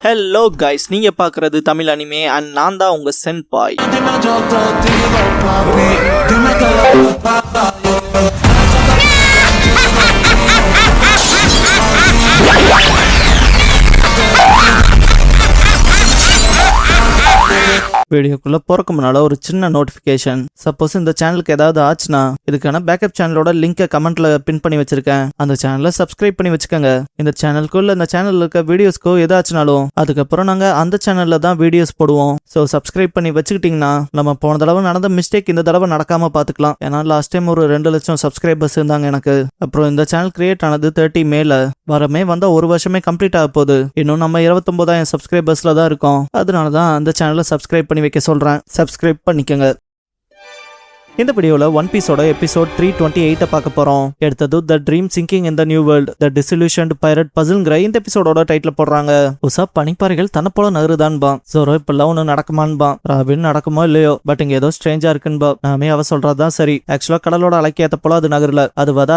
Hello guys, நீங்க பார்க்குறது Tamil anime and நான் தான் உங்க சென்பாய். வீடியோக்குள்ள போறக்கு முன்னால ஒரு சின்ன நோட்டிபிகேஷன். சப்போஸ் இந்த சேனலுக்கு ஏதாவது ஆச்சுன்னா இதுக்கான பேக்கப் சேனலோட லிங்கை கமெண்ட்ல பின் பண்ணி வச்சிருக்கேன். அந்த சேனலை சப்ஸ்கிரைப் பண்ணி வச்சுக்கோங்க. இந்த சேனலுக்கோ இல்ல இந்த சேனல்ல இருக்க வீடியோஸ்க்கோ ஏதாச்சுனாலும் அதுக்கப்புறம் நாங்க அந்த சேனல்ல தான் வீடியோஸ் போடுவோம். ஸோ சப்ஸ்கிரைப் பண்ணி வச்சுக்கிட்டீங்கன்னா நம்ம போன தடவை நடந்த மிஸ்டேக் இந்த தடவை நடக்காம பாத்துக்கலாம். ஏன்னா லாஸ்ட் டைம் ஒரு 2 லட்சம் சப்ஸ்கிரைபர்ஸ் இருந்தாங்க எனக்கு. அப்புறம் இந்த சேனல் கிரியேட் ஆனது 30 மேல வரமே வந்தா 1 வருஷமே கம்ப்ளீட் ஆக போகுது. இன்னும் நம்ம 29,000 சப்ஸ்கிரைபர்ஸ்ல தான் இருக்கோம். அதனாலதான் அந்த சேனலை சப்ஸ்கிரைப் பண்ணி வைக்க சொல்றேன். சப்ஸ்கிரைப் பண்ணிக்கங்க. இந்த வீடியோல ஒன் பீஸோட எபிசோட் 328 பார்க்க போறோம். எடுத்தது the dream singing in the new world the disillusioned pirate பசில்ங்கிற இந்த எபிசோடோட டைட்டில் போடுறாங்க. உசா பனிப்பாறைகள் தன்னை போல நகருதான்பா. ஜோரோ இப்பெல்லாம் ஒண்ணு நடக்குமான்பா. ராபின் நடக்குமோ இல்லையோ, பட் இங்க ஏதோ ஸ்ட்ரேஞ்சா இருக்குன்பா. நாமே அவ சொல்றதுதான் சரி. ஆக்சுவலா கடலோட அலைக்கேத்த போல அது நகரல,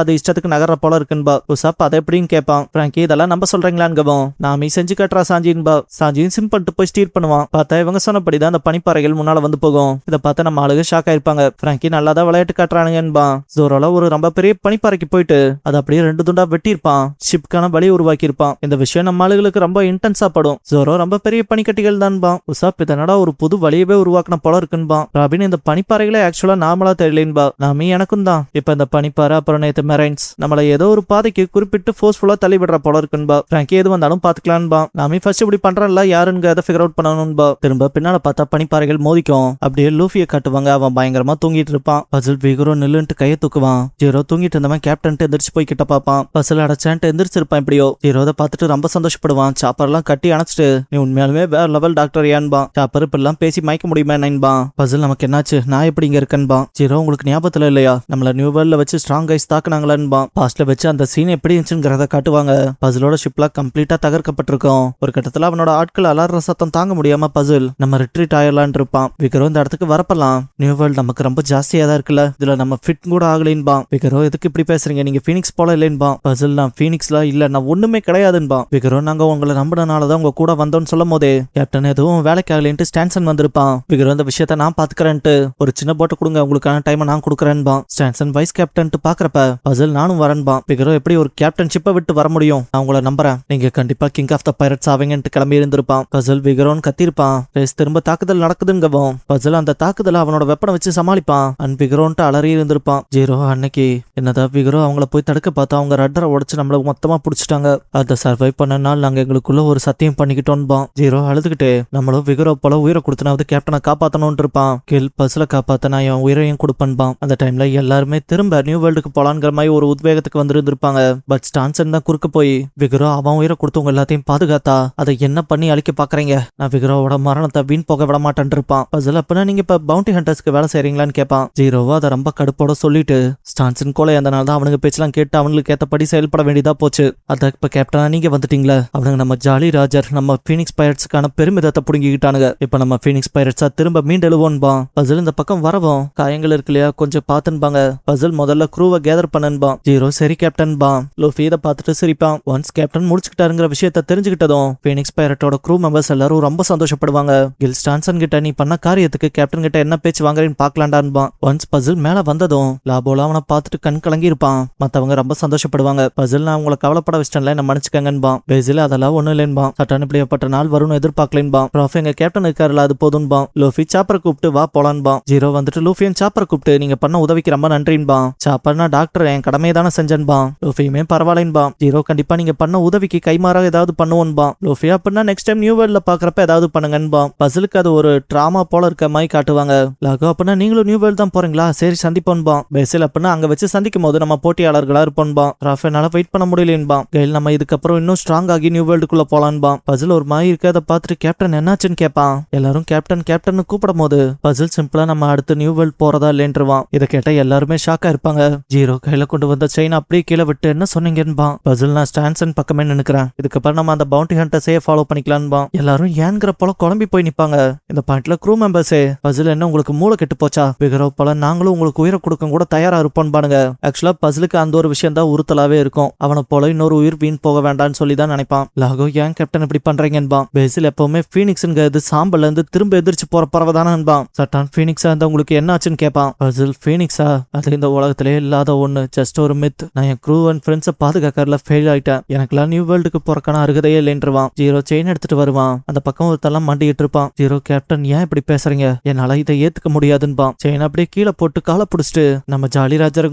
அது இஷ்டத்துக்கு நகர போல இருக்குன்பா. உசாப் அதை எப்படின்னு கேட்பான். பிராங்கி இதெல்லாம் நம்ப சொல்றீங்களான்னு நாமே செஞ்சு கட்டுறா சாஞ்சின்பா. சாஞ்சியும் சிம் பண்ணிட்டு போய் ஸ்டீர் பண்ணுவான். பார்த்தா இவங்க சொன்னபடிதான் அந்த பனிப்பாறைகள் முன்னால வந்து போகும். இதை பார்த்து நம்ம ஆளுக ஷாக் ஆயிருப்பாங்க. பிராங்கி நல்லாதான் விளையாட்டு காட்டுறானுங்கன்பா. ஜோரோல ஒரு ரொம்ப பெரிய பனிப்பாறைக்கு போயிட்டு அதை அப்படியே 2 துண்டா வெட்டியிருப்பான். ஷிப்கான வழி உருவாக்கி இருப்பான். இந்த விஷயம் நம்ம ஆளுகளுக்கு ரொம்ப இன்டென்ஸா படும். ஜோரோ ரொம்ப பெரிய பனிக்கட்டிகள் தான்பா. உசாப் இதனடா ஒரு புது வழியவே உருவாக்கின போல இருக்குன்பா. ராபின் இந்த பனிப்பாறைகளே ஆக்சுவலா நார்மலா தெரியலேன்பா. நாமே எனக்கும் தான். இப்ப இந்த பனிப்பாறை அப்புறம் நேத்து மெரைன்ஸ் நம்மள ஏதோ ஒரு பாதைக்கு குறிப்பிட்டு ஃபோர்ஸ்ஃபுல்லா தள்ளி விடுற போல இருக்குன்பா. பிராங்கி எது வந்தாலும் பாத்துக்கலான்பா. நாமே ஃபர்ஸ்ட் இப்படி பண்றல யாருங்க அதை ஃபிகர் அவுட் பண்ணணும்பா. திரும்ப பின்னால பார்த்தா பனிப்பாறைகள் மோதிக்கும். அப்படியே லூஃபியை காட்டுவாங்க. அவன் பயங்கரமா தூங்கிட்டு இருப்பான். பசில் விகரோ நில்லுன்ட்டு கையை தூக்குவான். ஜீரோ தூங்கிட்டு இருந்தவன் கேப்டன் எந்திரிச்சு போய் கிட்ட பாப்பான். பசில் அடைச்சான்ட்டு எந்திரிச்சிருப்பான். இப்படியோ ஜீரோதை பார்த்துட்டு ரொம்ப சந்தோஷப்படுவான். சாப்பர் எல்லாம் கட்டி அணைச்சிட்டு நீ உண்மையாலுமே வேற லெவல் டாக்டர் ஏன்பா. சாப்பர் இப்ப எல்லாம் பேசி மயக்க முடியுமா நைன்பா. பசில் நமக்கு என்னாச்சு, நான் எப்படி இங்க இருக்கேன்பா. ஜீரோ உங்களுக்கு ஞாபகத்துல இல்லையா நம்மள நியூ வேர்ல்ட்ல வச்சு ஸ்ட்ராங் கைஸ் தாக்குனாங்களான்பா. பாஸ்ட்ல வச்சு அந்த சீன் எப்படி இருந்துச்சுங்கிறத காட்டுவாங்க. பசிலோட ஷிப்லாம் கம்ப்ளீட்டா தகர்க்கப்பட்டிருக்கும். ஒரு கட்டத்துல அவனோட ஆட்கள் அலற சத்தம் தாங்க முடியாம பசில் நம்ம ரிட்ரீட் ஆயிடலான் இருப்பான். விகரோ இந்த இடத்துக்கு வரப்பலாம். நியூ வேர்ல்ட் நமக்கு ரொம்ப ஜாஸ்தியா தான் இருக்குல்ல, இதுல நம்ம ஃபிட் கூட ஆகலைன்பா. விகரோ எதுக்கு இப்படி பேசுறீங்க, நீங்க ஃபீனிக்ஸ் போல இல்லைன்பா. பசில் நான் ஃபீனிக்ஸ்ல இல்ல, நான் ஒண்ணுமே கிடையாதுன்பா. விகரோ நாங்க உங்களை நம்பினனாலதான் உங்க கூட வந்தோம்னு சொல்லும் போதே கேப்டன் எதுவும் வேலைக்கு ஆகலைன்ட்டு ஸ்டான்சன் வந்திருப்பான். விகரோ இந்த விஷயத்த நான் பாத்துக்கிறேன்ட்டு ஒரு சின்ன போட்டு கொடுங்க, உங்களுக்கான டைம் நான் கொடுக்குறேன்பா. ஸ்டான்சன் வைஸ் கேப்டன் பாக்குறப்ப பசில் நானும் வரேன்பா. விகரோ எப்படி ஒரு கேப்டன்ஷிப்பை விட்டு வர முடியும், நான் உங்களை நம்புறேன், நீங்க கண்டிப்பா கிங் ஆஃப் த பைரட்ஸ் ஆவீங்கன்ட்டு கிளம்பி இருந்திருப்பான். பசில் விகரோன்னு கத்திருப்பான். திரும்ப தாக்குதல் நடக்குதுங்கவும் பசில் அந்த தாக்குதல அவனோட வெப்பனை வச்சு சமாளிப்பான். அண்ட் விகரோன்ட்டு அலறி இருந்திருப்பான். ஜீரோ அன்னைக்கு என்னதான் விகரோ அவங்கள போய் தடுக்க பார்த்தா அவங்க ரட்டரை உடைச்சு நம்மள மொத்தமா புடிச்சிட்டாங்க. அதை சர்வை பண்ண நாள் நாங்க எங்களுக்குள்ள ஒரு சத்தியம் பண்ணிக்கிட்டோன்பா. ஜீரோ அழுதுகிட்டு நம்மளும் விகரோ போல உயிரை கொடுத்தனாவது கேப்டனை காப்பாத்தணும்னு இருப்பான். கில் பஸ்ல காப்பாத்த நான் என் உயிரையும் கொடுப்பேன்பான். அந்த டைம்ல எல்லாருமே திரும்ப நியூ வேர்ல்டுக்கு போலான்ங்கிற மாதிரி ஒரு உத்வேகத்துக்கு வந்துருந்துருப்பாங்க. பட் ஸ்டான்சன் தான் குறுக்க போய் விகரோ அவன் உயிரை கொடுத்தவங்க எல்லாத்தையும் பாதுகாத்தா அதை என்ன பண்ணி அழிக்க பாக்குறீங்க, நான் விகரோவோட மரணத்தை வீண் போக விட மாட்டேன் இருப்பான். பஸ்ல அப்படின்னா நீங்க இப்ப பவுண்டி ஹண்டர்ஸ்க்கு வேலை செய்றீங்களான்னு கேட்பான். ஜீரோவா அதை ரொம்ப கடுப்போட சொல்லிட்டு ஸ்டான்சன் கோலை அதனால தான் அவனுக்கு பேச்செல்லாம் கேட்டு அவங்களுக்கு ஏற்றபடி செயல்பட வேண்டியதா போச்சு. அத இப்ப கேப்டனா நீங்க வந்துட்டீங்களா, அவனுங்க நம்ம ஜாலி ராஜர் நம்ம ஃபீனிக்ஸ் பைரட்ஸ்க்கான பெருமிதத்தை புடுங்கிக்கிட்டானுங்க. இப்ப நம்ம ஃபீனிக்ஸ் பைரட்ஸா திரும்ப மீண்டெழுவோன்பா. பசில் இந்த பக்கம் வரவும் காயங்கள் இருக்கு இல்லையா கொஞ்சம் பாத்துன்பாங்க. பசில் முதல்ல க்ரூவை கேதர் பண்ணன்பா. ஜீரோ சரி கேப்டன்பா. லூஃபி இதை பார்த்துட்டு சிரிப்பான். ஒன்ஸ் கேப்டன் முடிச்சுக்கிட்டாருங்கிற விஷயத்த தெரிஞ்சுக்கிட்டதும் ஃபீனிக்ஸ் பைரட்டோட க்ரூ மெம்பர்ஸ் எல்லாரும் ரொம்ப சந்தோஷப்படுவாங்க. கில் ஸ்டான்சன் கிட்ட நீ பண்ண காரியத்துக்கு கேப்டன் கிட்ட என்ன பேச்சு வாங்குறேன்னு பாக்கலான்டான்பா. ஒன்ஸ் பசில் மேல வந்ததும் லாபோல அவனை பார்த்துட்டு கண் கலங்கி இருப்பான். மத்தவங்க ரொம்ப சந்தோஷப்படுவாங்க. பசில் நான் உங்களை கவலைப்பட வச்சிட்டேன்ல, என்ன மன்னிச்சுக்கங்கன்பா. பேசில அதெல்லாம் ஒண்ணும் இல்லைன்பா. சட்டான இப்படிப்பட்ட நாள் வரும்னு எதிர்பார்க்கலேன்பா. ராஃப் எங்க கேப்டன் இருக்காருல அது போதும்பா. லூஃபி சாப்பரை கூப்பிட்டு வா போலான்பா. ஜீரோ வந்துட்டு லூஃபியன் சாப்பரை கூப்பிட்டு நீங்க பண்ண உதவிக்கு ரொம்ப நன்றின்பா. சாப்பர்னா டாக்டர் என் கடமையை தானே செஞ்சன்பா. லூஃபியுமே பரவாயில்லைன்பா. ஜீரோ கண்டிப்பா நீங்க பண்ண உதவிக்கு கைமாறாக ஏதாவது பண்ணுவோன்பா. லூஃபி அப்படின்னா நெக்ஸ்ட் டைம் நியூ வேர்ல்ட்ல பாக்குறப்ப ஏதாவது பண்ணுங்கன்பா. பசிலுக்கு அது ஒரு டிராமா போல இருக்க மாதிரி காட்டுவாங்க. லாகோ அப்படின்னா நீங்களும் நியூ வேர்ல்ட் தான் போறீங்களா, சரி சந்திப்போன்பா. பேசில் அப்படின்னா அங்க வச்சு சந்திக்கும் போது நம்ம போட்டியாளர்களா இருப்போன்பா. ராஃபேனால வெயிட் பண்ண முடியலேன்பா. கையில் நம்ம இதுக்கப்புறம் இன்னும் ஸ்ட்ராங் ஆகி நியூ வேர்ல்டுக்குள்ள போலான்பா. பசில் ஒரு மாதிரி இருக்க பார்த்துட்டு கேப்டன் என்னாச்சுன்னு கேட்பான். எல்லாரும் கேப்டன் கேப்டன் கூப்பிடும் போது பசில் சிம்பிளா நம்ம அடுத்து நியூ வேர்ல்ட் போறதா இல்லைன்றுவான். இதை கேட்டா எல்லாருமே ஷாக்கா இருப்பாங்க. ஜீரோ கையில கொண்டு வந்த செயின் அப்படியே கீழே விட்டு என்ன சொன்னீங்கன்பா. பசில் நான் ஸ்டான்சன் பக்கமே நினைக்கிறேன், இதுக்கப்புறம் நம்ம அந்த பவுண்டி ஹண்டர்ஸையே ஃபாலோ பண்ணிக்கலான்பா. எல்லாரும் ஏன்கிற போல குழம்பி போய் நிப்பாங்க. இந்த பாயிண்ட்ல க்ரூ மெம்பர்ஸே பசில் என்ன உங்களுக்கு மூளை கெட்டு போச்சா, விகரோ தேவைப்பட நாங்களும் உங்களுக்கு உயிரை கொடுக்க கூட தயாரா இருப்போம் பாருங்க. ஆக்சுவலா பசிலுக்கு அந்த ஒரு விஷயம் தான் உறுத்தலாவே இருக்கும். அவனை போல இன்னொரு உயிர் வீண் போக வேண்டாம்னு சொல்லி தான் நினைப்பான். லாகோ ஏன் கேப்டன் இப்படி பண்றீங்கன்பா. பேசில் எப்பவுமே ஃபீனிக்ஸ்ங்கிறது சாம்பல்ல இருந்து திரும்ப எதிர்த்து போற பறவைதானே என்பான். சட்டான் ஃபீனிக்ஸா இருந்தா உங்களுக்கு என்ன ஆச்சுன்னு கேட்பான். பசில் ஃபீனிக்ஸா அது இந்த உலகத்திலே இல்லாத ஒண்ணு, ஜஸ்ட் ஒரு மித். நான் என் க்ரூ அண்ட் ஃப்ரெண்ட்ஸை பாதுகாக்கறதுல ஃபெயில் ஆயிட்டேன். எனக்குலாம் நியூ வேர்ல்டுக்கு போறக்கான அருகதையே இல்லைன்றுவான். ஜீரோ செயின் எடுத்துட்டு வருவான். அந்த பக்கம் ஒருத்தெல்லாம் மண்டிட்டு இருப்பான். ஜீரோ கேப்டன் ஏன் இப்படி பேசுறீங்க, என்னால இதை ஏத்துக்க முடியாதுன்பான். செயின் அப்படியே கீழே போட்டு காலை பிடிச்சிட்டு நம்ம ஜாலி ராஜரை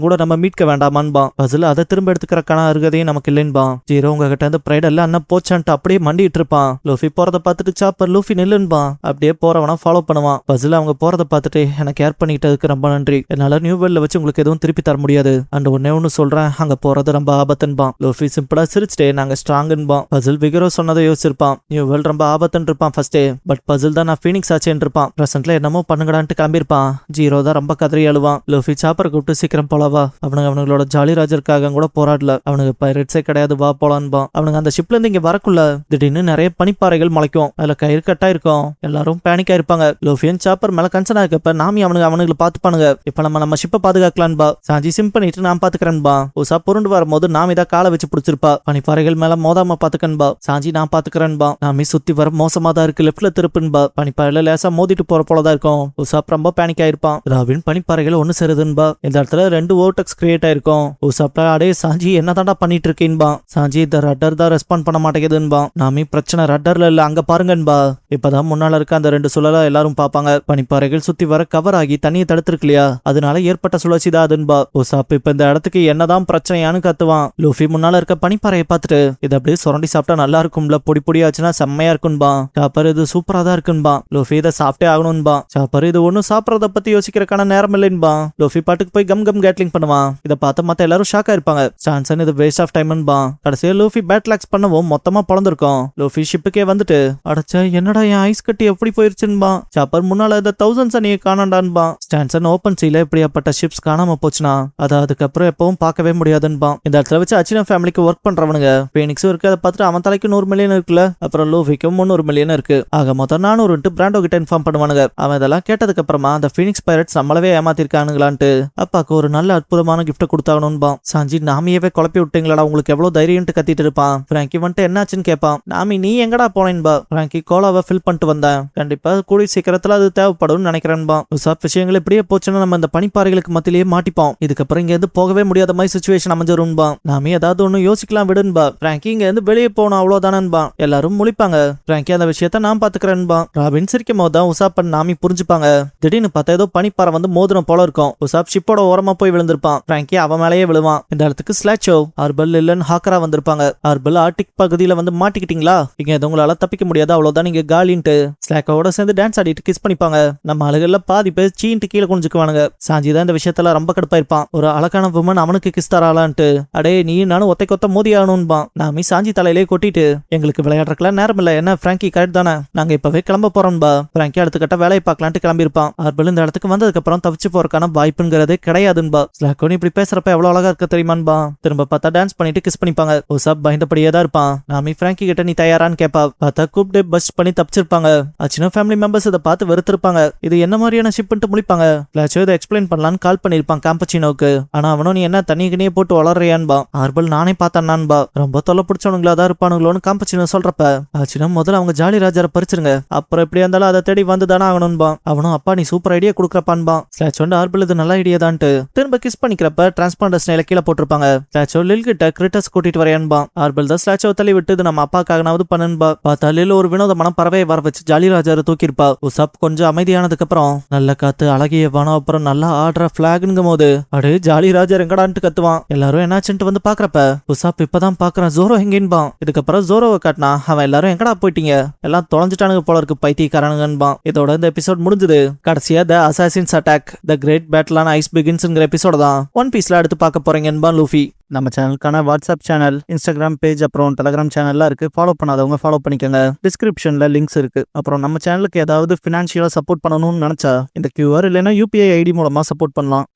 கூட நம்ம மீட்க வேண்டாமான்பான். பசில் அதை திரும்ப எடுத்துக்கிறக்கான அருகதையும் நமக்கு இல்லைன்பான். ஜீரோ உங்ககிட்ட இருந்து பிரைட் எல்லாம் அண்ணன் போச்சான்ட்டு அப்படியே மண்டிட்டு இருப்பான். லூஃபி போறத பார்த்துட்டு சாப்பர் லூஃபி நில்லுன்பான். அப்படியே போறவனா ஃபாலோ பண்ணுவான். பசில் அவங்க போறத பார்த்துட்டு எனக்கு கேர் பண்ணிட்டதுக்கு ரொம்ப நன்றி. என்னால நியூ வேர்ல்ட்ல வச்சு உங்களுக்கு எதுவும் திருப்பி தர முடியாது. அண்ட் ஒன்னே ஒன்னு சொல்றேன், அங்க போறது ரொம்ப ஆபத்துன்பான். லூஃபி சிம்பிளா சிரிச்சிட்டே நாங்க ஸ்ட்ராங்குன்பான். பசில் விகரோ சொன்னதை யோசிச்சிருப்பான். நியூ வேர்ல்ட் ரொம்ப ஆபத்துன்னு இருப்பான் ஃபர்ஸ்டே. பட் பசில் தான் நான் ஃபீனிக்ஸ் ஆச்சேன்னு இருப்பான். பிரசன்ட்ல என்னமோ பண்ணுங்கடான்ட்டு கிளம்பிருப்பான். ஜீரோ தான் ரொம்ப கதறி அழுவான். லூஃபி சாப்பரை கூப்பிட்டு சீக்கிரம் போலவா, அவனுங்களோட ஜாலி ராஜருக்காக கூட போராடல, அவனுக்கு பைரட்ஸே கிடையாது, வா போலான்பான். அவனுங்க அந்த ஷிப்ல இருந்து இங்க வரக்குள்ள திடீர்னு நிறைய பனிப்பாறைகள் முளைக்கும். அதுல கயிறு கட்டா இருக்கும். எல்லாரும் பேனிக்கா இருப்பாங்க. லூஃபியன் சாப்பர் மேல கன்சர்ன் இருக்கப்ப நாமி அவனுங்களை பாத்துப்பானுங்க. இப்ப நம்ம ஷிப்பை பாதுகாக்கலான்பா. சாஞ்சி சிம் பண்ணிட்டு நான் பாத்துக்கிறேன்பா. உசா புருண்டு வரும்போது நாம் இதை காலை வச்சு பிடிச்சிருப்பா. பனிப்பாறைகள் மேல மோதாம பாத்துக்கன்பா. சாஞ்சி நான் பாத்துக்கிறேன்பா. நாமி சுத்தி வர மோசமா தான் இருக்கு, லெப்ட்ல திருப்புன்பா. பனிப்பாறையில லேசா மோதிட்டு போற போலதான் இருக்கும். உசாப் ரொம்ப பேனிக் ஆயிருப்பான். ராவின் பனிப்பாறைகள் ஒண்ணு சேருதுன்பா. இந்த இடத்துல 2 வோர்டெக்ஸ் கிரியேட் ஆயிருக்கும். உசாப்ல அடே சாஞ்சி என்னதான்டா பண்ணிட்டு இருக்கீன்பா. சாஞ்சி இந்த ரட்டர் தான் ரெஸ்பாண்ட் பண்ண மாட்டேங்குதுன்பா. நாமி பிரச்சனை ரட்டர்ல இல்ல, அங்க பாருங்கன்பா. இப்பதான் முன்னால இருக்க அந்த 2 சுழலா எல்லாரும் பாப்பாங்க. பனிப்பாறைகள் சுத்தி வர கவர் ஆகி தண்ணியை தடுத்திருக்கு இல்லையா, அதனால ஏற்பட்ட சுழற்சி தான் அதுன்பா. உசாப் இப்ப இந்த இடத்துக்கு என்னதான் பிரச்சனையான்னு கத்துவான். லூஃபி முன்னால இருக்க பனிப்பாறையை பார்த்துட்டு இது அப்படியே சுரண்டி சாப்பிட்டா நல்லா இருக்கும்ல, பொடி பொடியாச்சுன்னா செம்மையா இருக்குன்பா. சாப்பர் இது சூப்பரா தான் இருக்குன்பா. லூஃபி இதை சாப்பிட்டே ஆகணும்பா. சாப்பர் இது ஒன்னும் சாப்பிடறத பத்தி யோசிக்கிறக்கான நேரம் இல்லைன்பா. லூஃபி பாட்டுக்கு போய் கம் கம் கேட்லிங் பண்ணுவான். இதை பார்த்து மத்த எல்லாரும் ஷாக்கா இருப்பாங்க. சான்சன் இது வேஸ்ட் ஆஃப் டைம்ன்பா. கடைசியா லூஃபி பேட்லாக்ஸ் பண்ணவும் மொத்தமா பழந்திருக்கும். லூஃபி ஷிப்புக்கே வந்துட்டு அடைச்ச என்னடா என் ஐஸ் கட்டி எப்படி போயிருச்சுன்பா. சாப்பர் முன்னால இந்த 1000s அணியை காணாண்டான்பா. ஸ்டான்சன் ஓபன் சீல இப்படியாப்பட்ட ஷிப்ஸ் காணாம போச்சுனா அதை அதுக்கப்புறம் எப்பவும் பார்க்கவே முடியாதுன்பா. இந்த இடத்துல வச்சு அச்சினா ஃபேமிலிக்கு ஒர்க் பண்றவனுங்க ஃபீனிக்ஸும் இருக்கு. அதை பார்த்துட்டு அவன் தலைக்கு 100 மில்லியன் இருக்குல்ல, அப்புறம் லூஃபிக்கும் 300 மில்லியன் இருக்கு. ஆக மொத்தம் 400 பிராண்டோ கிட்ட இன்ஃபார்ம் பண்ணுவானுங்க. அவன் இதெல்லாம் கேட்டதுக்கு அப்புறமா அந்த ஃபீனிக்ஸ் பைரட்ஸ் நம்மளவே ஏமாத்திருக்கானுங்களான்ட்டு அப்பாக்கு ஒரு நல்ல அற்புதமான கிஃப்ட் கொடுத்தாகணும்பா. சாஞ்சி நாமியவே குழப்பி விட்டீங்களா, உங்களுக்கு எவ்வளவு தைரியம்ட்டு கத்திட்டு இருப்பான். பிராங்கி வந்துட்டு என்னாச்சுன்னு கேட்பான். நாமி நீ எங்கடா போனேன்பா. பிராங்கி கோலாவை ஃபில் பண்ணிட்டு வந்தேன், கண்டிப்பா கூடிய சீக்கிரத்துல அது தேவைப்படும் நினைக்கிறேன்பா. உசாப் விஷயங்கள் இப்படியே போச்சுன்னா நம்ம இந்த பனிப்பாறைகளுக்கு மத்தியிலேயே மாட்டிப்போம். இதுக்கப்புறம் இங்க இருந்து போகவே முடியாத மாதிரி சிச்சுவேஷன் அமைஞ்சிரும்பா. நாமி ஏதாவது ஒண்ணு யோசிக்கலாம் விடுன்பா. பிராங்கி இங்க இருந்து வெளியே போகணும் அவ்வளவுதானன்பா. எல்லாரும் முழிப்பாங்க. பிராங்கி அந்த விஷயத்த நான் பாத்துக்கிறேன்பா. ராபின் சிரிக்கும் போதுதான் உசாப் நாமி புரிஞ்சுப்பாங்க. திடீர்னு பார்த்தா ஏதோ பனிப்பாறை வந்து மோதிரம் போல இருக்கும். உசாப் ஷிப்போட ஓரமா போய் விழுந்திருப்பான். பிராங்கி அவன் மேலேயே விழுவான். இந்த இடத்துக்கு ஸ்லாச்சோ ஆர்பல் இல்லன் ஹாக்கரா வந்திருப்பாங்க. ஆர்பல் ஆர்டிக் பகுதியில வந்து மாட்டிக்கிட்டீங்களா, இங்க எது உங்களால தப்பிக்க முடியாது, அவ்வளவுதான் நீங்க காலின்ட்டு ஸ்லாக்கோட சேர்ந்து டான்ஸ் ஆடிட்டு கிஸ் பண்ணிப்பாங்க. நம்ம ஆளுகள்ல பாதி பேர் சீன்ட்டு கீழே குனிஞ்சுக்குவானுங்க. சாஞ்சி தான் இந்த விஷயத்துல ரொம்ப கடுப்பா இருப்பான். ஒரு அழகான உமன் அவனுக்கு கிஸ் தராளான்ட்டு அடே நீ நானும் ஒத்தை கொத்த மோதி ஆகணும்பான். நாமி சாஞ்சி தலையிலே கொட்டிட்டு எங்களுக்கு விளையாடுறதுக்குலாம் நேரம் இல்ல, என்ன பிராங்கி கரெக்ட் தானே, நாங்க இப்பவே கிளம்ப போறோம்பா. பிராங்கி அடுத்த கட்ட வேலையை பார்க்கலான்ட்டு கிளம்பிருப்பான். ஆர்பல் இந்த இடத்துக்கு வந்ததுக்கு அப்புறம் தவிச்சு போறதுக்கான வாய்ப்புங்கிறதே கிடையாதுன்பா. ஸ்லாக்கோனி இப்படி பேசுறப்ப எவ்வளவு அழகா இருக்க தெரியுமான்பா. திரும்ப பார்த்தா டான்ஸ் பண்ணிட்டு கிஸ் பண்ணிப்பாங்க. உசாப் பயந்தபடியே தான் இருப்பான். நாமி பிராங்கி கிட்ட நீ தயாரான்னு கேப்பா. பார்த்தா கூப்பிட்டு பஸ்ட் பண்ணி தப்பிச்சிருப்பாங்க. அச்சினோ ஃபேமிலி மெம்பர்ஸ் இதை பார்த்து வெறுத்திருப்பாங்க. இது என்ன மாதிரியான ஷிப்ன்ட்டு முழிப்பாங்க. கிளாச்சோ இதை எக்ஸ்பிளைன் பண்ணலான்னு கால் பண்ணிருப்பான் காம்பச்சினோக்கு. ஆனா அவனும் நீ என்ன தண்ணி கிணியே போட்டு வளர்றியான்பா. ஆர்பல் நானே பார்த்தான்பா. ரொம்ப தொலை பிடிச்சவனுங்களா தான் இருப்பானுங்களோன்னு காம்பச்சினோ சொல்றப்ப அச்சினோ முதல்ல அவங்க ஜாலி ராஜரை பறிச்சிருங்க, அப்புறம் எப்படி இருந்தாலும் அதை தேடி வந்து தானே ஆகணும்பா. அவனும் அப்பா நீ சூப்பர் ஐடியா கொடுக்குறப்பான்பா. ஸ்லாச்சோ ஆர்பல் இது நல்ல ஐடியா தான்ட்டு திரும்ப கிஸ் பண்ணிக்கிறப்ப டிரான்ஸ்பாண்டர்ஸ் நிலை கீழே போட்டிருப்பாங்க. ஸ்லாச்சோ லில் கிட்ட கிரிட்டஸ் கூட்டிட்டு வரையான்பா. ஆர்பல் தான் ஸ்லாச்சோ தள்ளி விட்டு இது நம்ம அப்பாக்காகனாவது பண்ணுன்பா. பார்த்தா லில் ஒரு வினோதமான பறவையை வர வச்சு ஜாலி ராஜரை தூக்கிருப்பா. உசாப் கொஞ்சம் அமைதியானதுக்கு அப்புறம் நல்ல காத்து அழகிய வனம் அப்புறம் நல்லா ஆடுற பிளாக்ங்கும் போது அடே ஜாலி ராஜர் எங்கடான்ட்டு கத்துவான். எல்லாரும் என்னாச்சுன்ட்டு வந்து பாக்குறப்ப உசாப் இப்பதான் பாக்குறான் ஜோரோ எங்கேன்பான். இதுக்கப்புறம் ஜோரோவை காட்டினா அவன் எல்லாரும் எங்கடா போயிட்டீங்க, எல்லாம் தொலைஞ்சிட்டானுங்க போல இருக்கு பைத்தியக்காரனுங்கன்பான். இதோட இந்த எபிசோட் முடிஞ்சது. கடைசியா the assassins attack the great battle on ice பிகின்ஸ்ங்கிற எபிசோட தான் ஒன் பீஸ்ல எடுத்து பார்க்க போறீங்கன்பான் லூஃபி. நம்ம சேனலுக்கான வாட்ஸ்அப் சேனல், இன்ஸ்டாகிராம் பேஜ், அப்புறம் டெலிகிராம் சேனல்லாம் இருக்கு. ஃபாலோ பண்ணாதவங்க ஃபாலோ பண்ணிக்கோங்க. டிஸ்கிரிப்ஷன்ல லிங்க்ஸ் இருக்கு. அப்புறம் நம்ம சேனலுக்கு ஏதாவது ஃபினான்ஷியலா சப்போர்ட் பண்ணணும்னு நினைச்சா இந்த QR இல்லைன்னா UPI ID மூலமா சப்போர்ட் பண்ணலாம்.